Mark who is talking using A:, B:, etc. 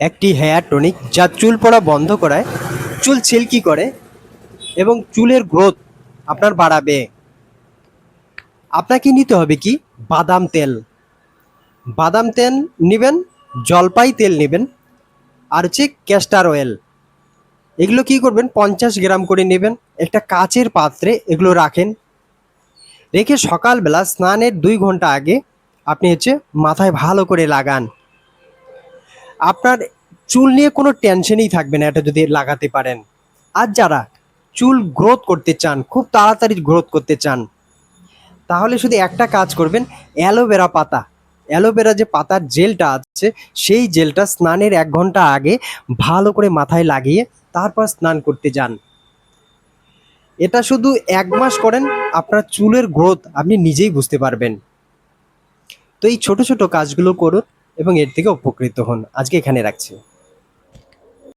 A: একটি hair tonic যা চুল পড়া বন্ধ করায়, চুল সিল্কি করে এবং চুলের গ্রোথ আপনার বাড়াবে। আপনাকে নিতে হবে কি, বাদাম তেল। বাদাম তেল নেবেন, জলপাই তেল নেবেন, আর হচ্ছে ক্যাস্টার অয়েল। এগুলো কি করবেন, 50 গ্রাম করে নেবেন, একটা কাচের পাত্রে এগুলো রাখেন। রেখে সকালবেলা স্নানের 2 ঘন্টা আগে আপনি হচ্ছে মাথায় ভালো করে লাগান। আপনার চুল নিয়ে কোনো টেনশনই থাকবে না এটা যদি লাগাতে পারেন। আর যারা চুল গ্রোথ করতে চান, খুব তাড়াতাড়ি গ্রোথ করতে চান, তাহলে শুধু একটা কাজ করবেন, অ্যালোভেরা পাতা, অ্যালোভেরা যে পাতার জেলটা আছে, সেই জেলটা স্নানের 1 ঘন্টা আগে ভালো করে মাথায় লাগিয়ে তারপর স্নান করতে যান। এটা শুধু 1 মাস করেন, আপনার চুলের গ্রোথ আপনি নিজেই বুঝতে পারবেন। তো এই ছোট ছোট কাজগুলো করুন এবং এর থেকে উপকৃত হন। আজকে এখানে রাখছি।